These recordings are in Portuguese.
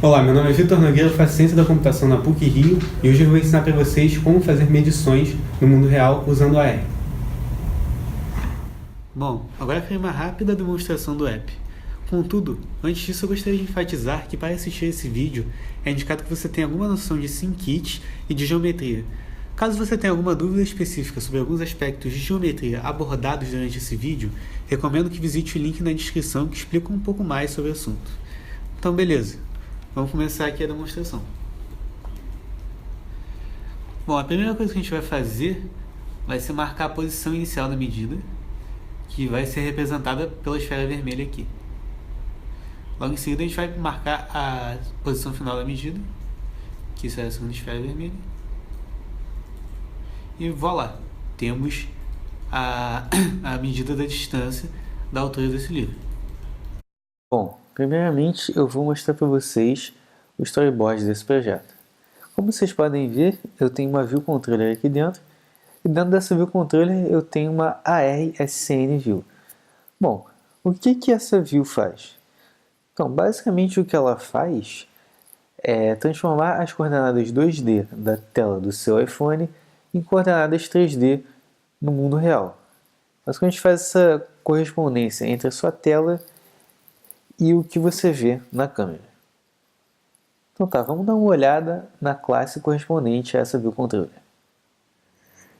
Olá, meu nome é Vitor Nogueira, eu faço Ciência da Computação na PUC-Rio e hoje eu vou ensinar para vocês como fazer medições no mundo real usando a R. Bom, agora eu farei uma rápida demonstração do app. Contudo, antes disso eu gostaria de enfatizar que para assistir esse vídeo é indicado que você tenha alguma noção de SymKit e de geometria. Caso você tenha alguma dúvida específica sobre alguns aspectos de geometria abordados durante esse vídeo, recomendo que visite o link na descrição que explica um pouco mais sobre o assunto. Então beleza, vamos começar aqui a demonstração. Bom, a primeira coisa que a gente vai fazer vai ser marcar a posição inicial da medida, que vai ser representada pela esfera vermelha aqui. Logo em seguida a gente vai marcar a posição final da medida, que será a segunda esfera vermelha. E voilá, temos a medida da distância da altura desse livro. Bom, primeiramente eu vou mostrar para vocês o storyboard desse projeto. Como vocês podem ver, eu tenho uma View Controller aqui dentro, e dentro dessa View Controller eu tenho uma AR-SCN View. Bom, o que essa View faz? Então, basicamente o que ela faz é transformar as coordenadas 2D da tela do seu iPhone em coordenadas 3D no mundo real. Basicamente faz essa correspondência entre a sua tela e o que você vê na câmera. Então tá, vamos dar uma olhada na classe correspondente a essa View Controller.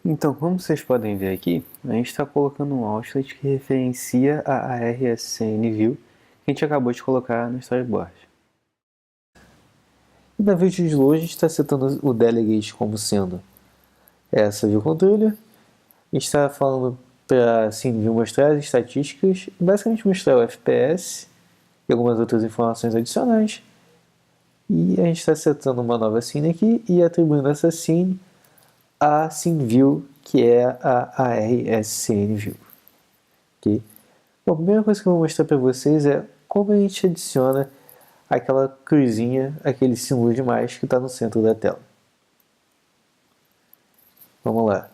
Então, como vocês podem ver aqui, a gente está colocando um outlet que referencia a AR-SCN View que a gente acabou de colocar no storyboard. E na View de Slow a gente está setando o Delegate como sendo essa View Controller. A gente está falando para SceneView mostrar as estatísticas, basicamente mostrar o FPS e algumas outras informações adicionais. E a gente está setando uma nova scene aqui e atribuindo essa scene a SceneView, que é a AR-SCN View. Okay? Bom, a primeira coisa que eu vou mostrar para vocês é como a gente adiciona aquela cruzinha, aquele símbolo de mais que está no centro da tela. Vamos lá.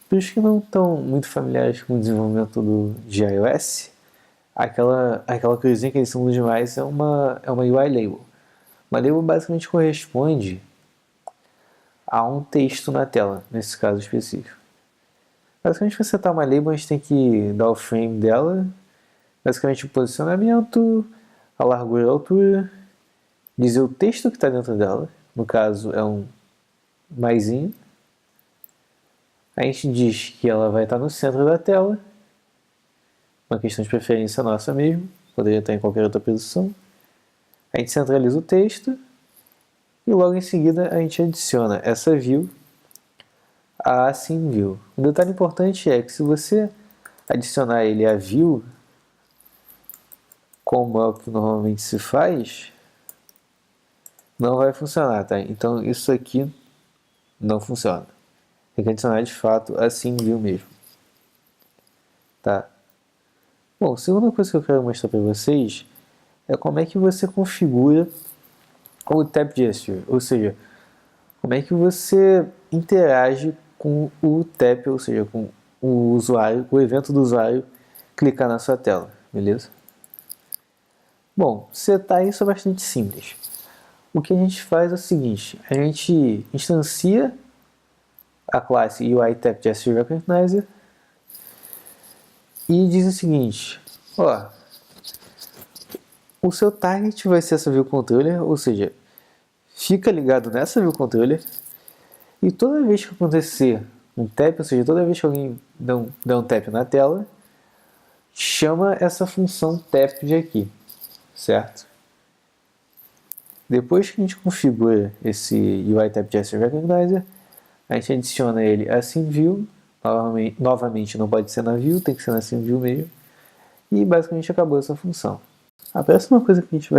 Para os que não estão muito familiares com o desenvolvimento de iOS, aquela cruzinha, aquele símbolo de mais é uma UI label. Uma label basicamente corresponde a um texto na tela, nesse caso específico. Basicamente, para setar uma label, a gente tem que dar o frame dela, basicamente o posicionamento, a largura e a altura, dizer o texto que está dentro dela, no caso é um maisinho. A gente diz que ela vai estar no centro da tela, uma questão de preferência nossa mesmo, poderia estar em qualquer outra posição. A gente centraliza o texto e logo em seguida a gente adiciona essa view à SceneView. Um detalhe importante é que se você adicionar ele à view, como é o que normalmente se faz, não vai funcionar, tá? Então isso aqui não funciona. Tem que adicionar de fato a SceneView mesmo. Tá? Bom, a segunda coisa que eu quero mostrar para vocês é como é que você configura o Tap Gesture, ou seja, como é que você interage com o tap, ou seja, com o usuário, o evento do usuário clicar na sua tela, beleza? Bom, setar isso é bastante simples. O que a gente faz é o seguinte, a gente instancia a classe UI Tap Gesture Recognizer e diz o seguinte, ó, o seu target vai ser essa View Controller, ou seja, fica ligado nessa View Controller e toda vez que acontecer um tap, ou seja, toda vez que alguém der um tap na tela, chama essa função tap de aqui, certo? Depois que a gente configura esse UI Tap Gesture Recognizer, a gente adiciona ele a SceneView, novamente não pode ser na View, tem que ser na SceneView mesmo, e basicamente acabou essa função. A próxima coisa que a gente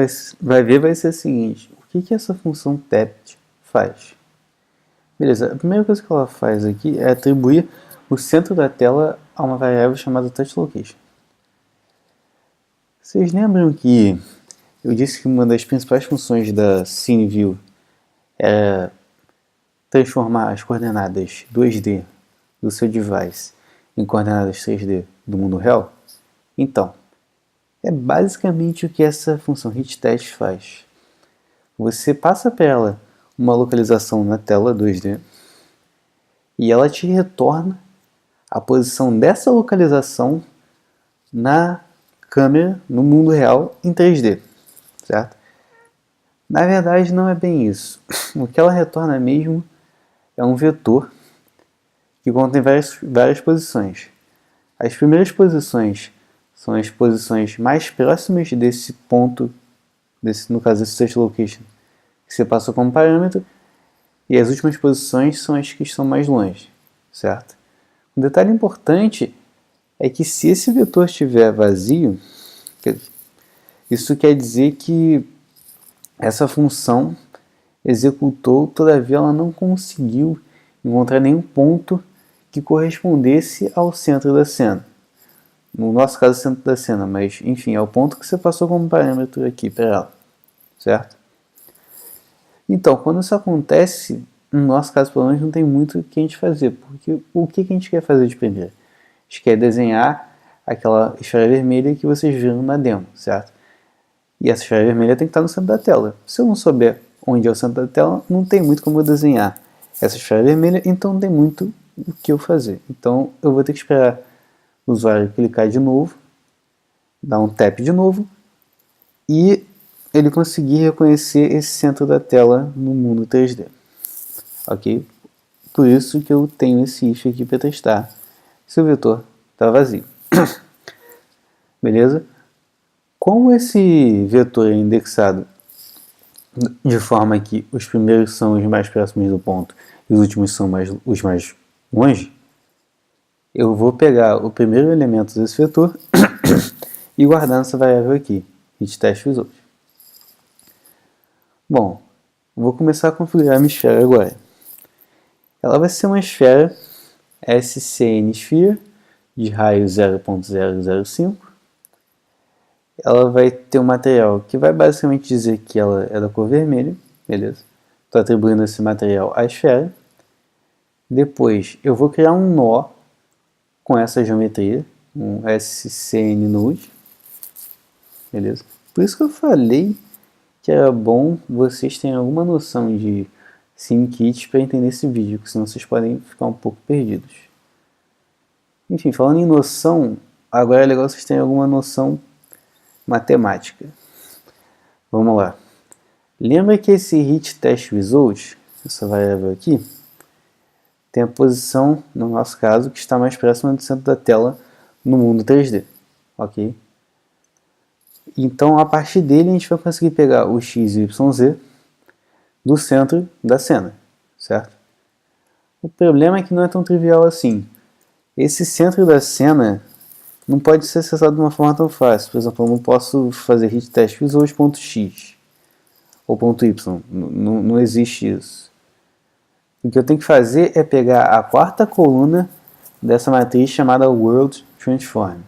vai ver vai ser a seguinte, o que essa função tap faz? Beleza, a primeira coisa que ela faz aqui é atribuir o centro da tela a uma variável chamada TouchLocation. Vocês lembram que eu disse que uma das principais funções da SceneView era transformar as coordenadas 2D do seu device em coordenadas 3D do mundo real? Então, É basicamente o que essa função hitTest faz. Você passa para ela uma localização na tela 2D e ela te retorna a posição dessa localização na câmera, no mundo real, em 3D, certo? Na verdade, não é bem isso. O que ela retorna mesmo é um vetor que contém várias posições. As primeiras posições são as posições mais próximas desse ponto, no caso desse set location, que você passou como parâmetro, e as últimas posições são as que estão mais longe, certo? Um detalhe importante é que se esse vetor estiver vazio, isso quer dizer que essa função executou, todavia ela não conseguiu encontrar nenhum ponto que correspondesse ao centro da cena. No nosso caso, o centro da cena, mas enfim, é o ponto que você passou como parâmetro aqui para ela, certo? Então, quando isso acontece, no nosso caso, pelo menos, não tem muito o que a gente fazer, porque o que a gente quer fazer de primeiro? A gente quer desenhar aquela esfera vermelha que vocês viram na demo, certo? E essa esfera vermelha tem que estar no centro da tela. Se eu não souber onde é o centro da tela, não tem muito como eu desenhar essa esfera vermelha, então não tem muito o que eu fazer. Então eu vou ter que esperar o usuário clicar de novo, dar um tap de novo, e ele conseguir reconhecer esse centro da tela no mundo 3D. Ok? Por isso que eu tenho esse if aqui para testar se o vetor está vazio. Beleza? Como esse vetor é indexado de forma que os primeiros são os mais próximos do ponto e os últimos são os mais longe, eu vou pegar o primeiro elemento desse vetor e guardar nessa variável aqui, hitTestResult. Bom, vou começar a configurar a minha esfera agora. Ela vai ser uma esfera SCN Sphere de raio 0.005. Ela vai ter um material que vai basicamente dizer que ela é da cor vermelha, beleza? Estou atribuindo esse material à esfera. Depois eu vou criar um nó com essa geometria, um SCN Node, beleza? Por isso que eu falei que era bom vocês terem alguma noção de SceneKit para entender esse vídeo, porque senão vocês podem ficar um pouco perdidos. Enfim, falando em noção, agora é legal vocês terem alguma noção matemática. Vamos lá. Lembra que esse hitTestResult, essa variável aqui, tem a posição, no nosso caso, que está mais próxima do centro da tela no mundo 3D. Ok? Então, a partir dele, a gente vai conseguir pegar o x e o yz do centro da cena, certo? O problema é que não é tão trivial assim. Esse centro da cena não pode ser acessado de uma forma tão fácil. Por exemplo, eu não posso fazer hitTestResult.x ou .y. Não existe isso. O que eu tenho que fazer é pegar a quarta coluna dessa matriz chamada World Transform.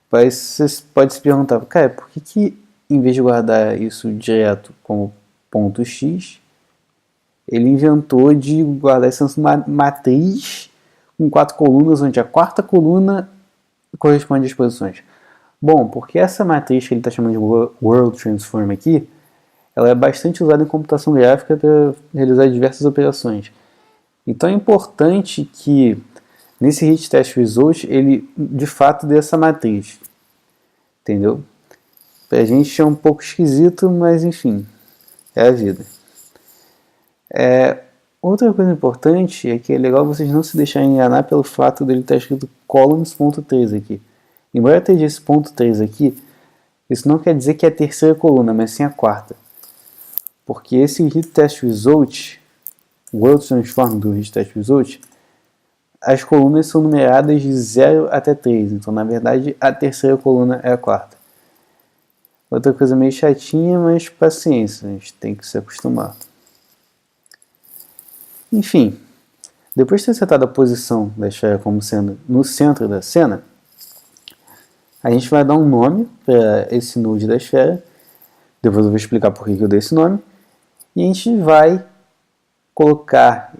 Você pode se perguntar, cara, por que em vez de guardar isso direto como .x, ele inventou de guardar isso numa matriz com 4 colunas, onde a quarta coluna corresponde às posições? Bom, porque essa matriz que ele está chamando de World Transform aqui, ela é bastante usada em computação gráfica para realizar diversas operações. Então é importante que nesse hitTestResult ele de fato dê essa matriz. Entendeu? Pra gente é um pouco esquisito, mas enfim, é a vida. Outra coisa importante é que é legal vocês não se deixarem enganar pelo fato dele estar escrito columns.3 aqui. Embora esteja esse ponto 3 aqui, isso não quer dizer que é a terceira coluna, mas sim a quarta. Porque esse hitTestResult, o World Transform do hitTestResult, as colunas são numeradas de 0 até 3, então na verdade a terceira coluna é a quarta. Outra coisa meio chatinha, mas paciência, a gente tem que se acostumar. Enfim, depois de ter setado a posição da esfera como sendo no centro da cena, a gente vai dar um nome para esse node da esfera, depois eu vou explicar por que eu dei esse nome, e a gente vai colocar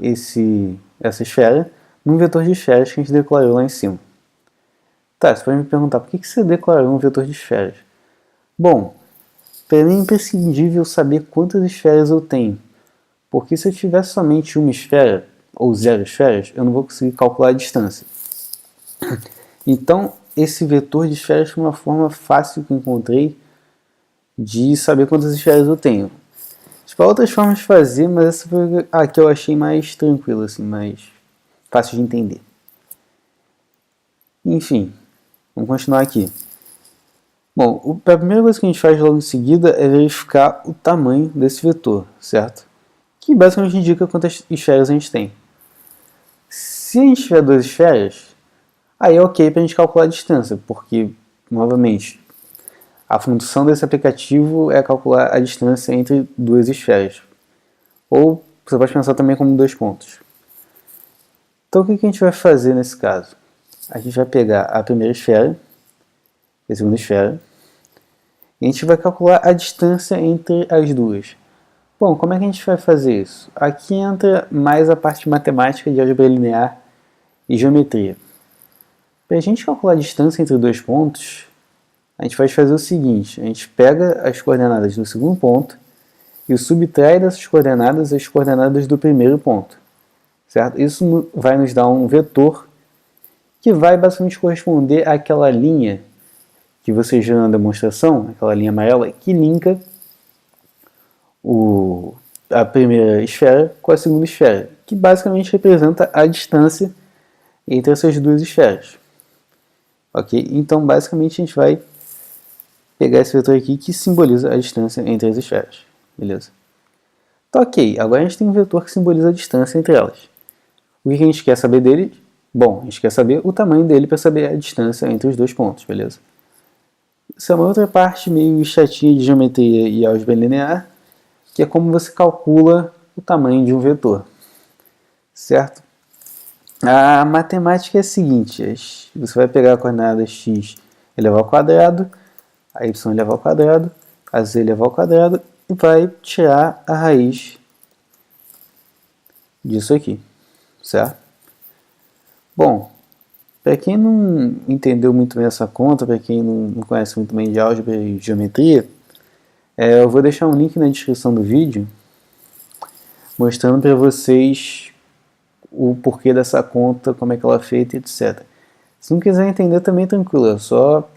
essa esfera num vetor de esferas que a gente declarou lá em cima. Tá, você pode me perguntar, por que você declarou um vetor de esferas? Bom, para mim é imprescindível saber quantas esferas eu tenho, porque se eu tiver somente uma esfera, ou 0 esferas, eu não vou conseguir calcular a distância. Então, esse vetor de esferas foi uma forma fácil que eu encontrei de saber quantas esferas eu tenho. Tipo, há outras formas de fazer, mas essa foi a que eu achei mais tranquila, assim, mais fácil de entender. Enfim, vamos continuar aqui. Bom, a primeira coisa que a gente faz logo em seguida é verificar o tamanho desse vetor, certo? Que basicamente indica quantas esferas a gente tem. Se a gente tiver 2 esferas, aí é ok para a gente calcular a distância, porque, novamente, a função desse aplicativo é calcular a distância entre 2 esferas. Ou você pode pensar também como 2 pontos. Então o que a gente vai fazer nesse caso? A gente vai pegar a primeira esfera, a segunda esfera, e a gente vai calcular a distância entre as duas. Bom, como é que a gente vai fazer isso? Aqui entra mais a parte matemática de álgebra linear e geometria. Para a gente calcular a distância entre 2 pontos, a gente vai fazer o seguinte: a gente pega as coordenadas do segundo ponto e subtrai dessas coordenadas as coordenadas do primeiro ponto. Certo? Isso vai nos dar um vetor que vai basicamente corresponder àquela linha que vocês viram na demonstração, aquela linha amarela, que linka a primeira esfera com a segunda esfera, que basicamente representa a distância entre essas duas esferas. Ok? Então, basicamente, a gente vai pegar esse vetor aqui que simboliza a distância entre as esferas. Beleza? Então, ok. Agora a gente tem um vetor que simboliza a distância entre elas. O que a gente quer saber dele? Bom, a gente quer saber o tamanho dele para saber a distância entre os 2 pontos, beleza? Isso é uma outra parte meio chatinha de geometria e álgebra linear, que é como você calcula o tamanho de um vetor, certo? A matemática é a seguinte: você vai pegar a coordenada x elevado ao quadrado, a y elevado ao quadrado, a z elevado ao quadrado, e vai tirar a raiz disso aqui, certo? Bom, para quem não entendeu muito bem essa conta, para quem não conhece muito bem de álgebra e geometria, eu vou deixar um link na descrição do vídeo mostrando para vocês o porquê dessa conta, como é que ela é feita, etc. Se não quiser entender também tranquilo, é só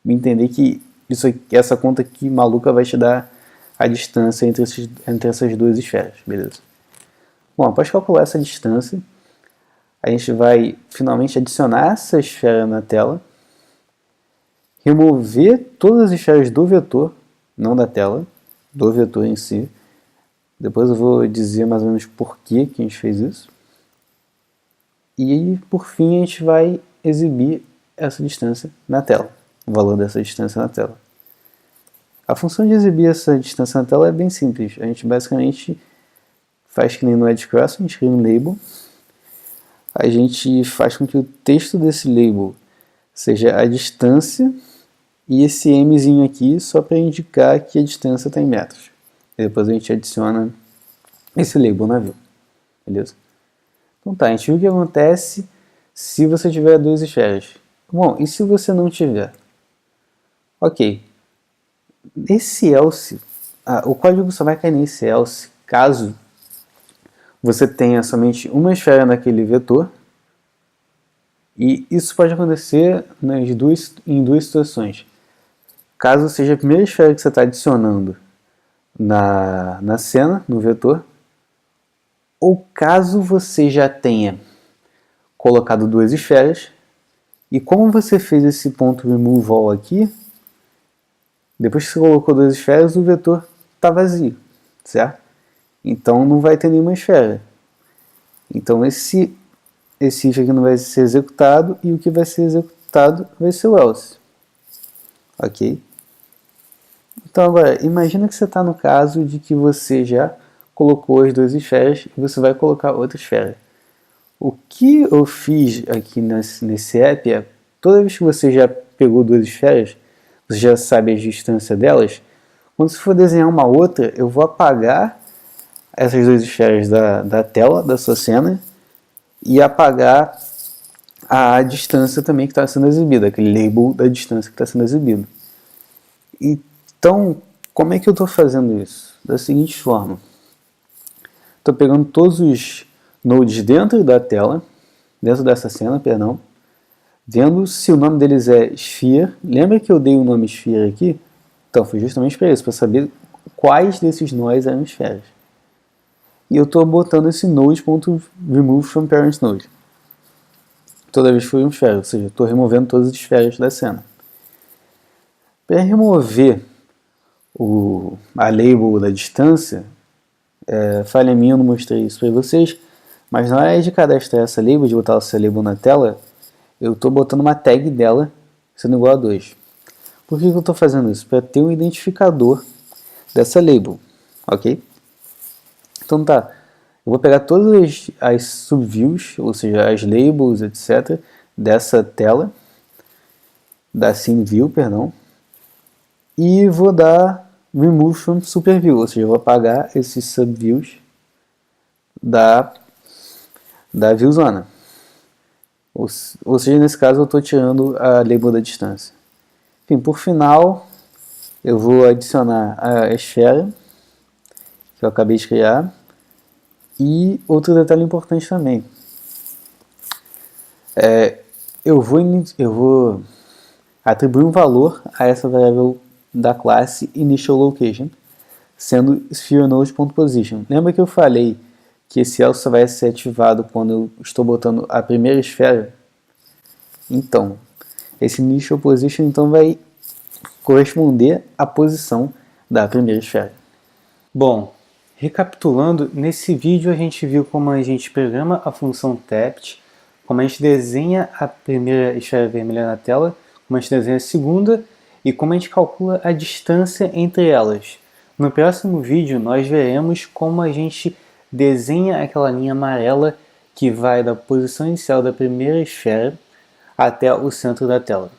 entender que essa conta aqui maluca vai te dar a distância entre essas duas esferas, beleza? Bom, após calcular essa distância, a gente vai finalmente adicionar essa esfera na tela, remover todas as esferas do vetor, não da tela, do vetor em si. Depois eu vou dizer mais ou menos por que a gente fez isso. E por fim a gente vai exibir essa distância na tela, o valor dessa distância na tela. A função de exibir essa distância na tela é bem simples. A gente basicamente faz que nem no Edge Cross, a gente cria um label. A gente faz com que o texto desse label seja a distância e esse mzinho aqui só para indicar que a distância está em metros. E depois a gente adiciona esse label na view. Beleza? Então tá, a gente viu o que acontece se você tiver 2 esferas. Bom, e se você não tiver? Ok. Esse else, o código só vai cair nesse else caso você tenha somente uma esfera naquele vetor, e isso pode acontecer em duas situações. Caso seja a primeira esfera que você está adicionando na cena, no vetor, ou caso você já tenha colocado 2 esferas, e como você fez esse ponto remove all aqui, depois que você colocou 2 esferas, o vetor está vazio, certo? Então não vai ter nenhuma esfera. Então esse if aqui não vai ser executado, e o que vai ser executado vai ser o else. Ok? Então agora, imagina que você está no caso de que você já colocou as 2 esferas e você vai colocar outra esfera. O que eu fiz aqui nesse app é, toda vez que você já pegou 2 esferas, você já sabe a distância delas, quando você for desenhar uma outra, eu vou apagar essas 2 esferas da tela, da sua cena, e apagar a distância também que está sendo exibida, aquele label da distância que está sendo exibido. Então, como é que eu estou fazendo isso? Da seguinte forma. Estou pegando todos os nodes dentro da tela, dentro dessa cena, perdão, vendo se o nome deles é Sphere. Lembra que eu dei o nome Sphere aqui? Então, foi justamente para isso, para saber quais desses nós eram esferas. E eu estou botando esse node.remove from parent node. Toda vez que for uma esfera, ou seja, estou removendo todas as esferas da cena. Para remover a label da distância, falha minha, eu não mostrei isso para vocês, mas na hora de cadastrar essa label, de botar essa label na tela, eu estou botando uma tag dela sendo igual a 2. Por que eu estou fazendo isso? Para ter um identificador dessa label, ok? Então tá, eu vou pegar todas as subviews, ou seja, as labels, etc., dessa tela, da scene view, perdão, e vou dar remove from superview, ou seja, eu vou apagar esses subviews da viewzona. Ou seja, nesse caso eu estou tirando a label da distância. Enfim, por final, eu vou adicionar a esfera que eu acabei de criar. E outro detalhe importante também. Eu vou atribuir um valor a essa variável da classe initialLocation, sendo sphereNode.position. Lembra que eu falei que esse else só vai ser ativado quando eu estou botando a primeira esfera? Então, esse initialPosition então vai corresponder à posição da primeira esfera. Bom, recapitulando, nesse vídeo a gente viu como a gente programa a função tapt, como a gente desenha a primeira esfera vermelha na tela, como a gente desenha a segunda e como a gente calcula a distância entre elas. No próximo vídeo nós veremos como a gente desenha aquela linha amarela que vai da posição inicial da primeira esfera até o centro da tela.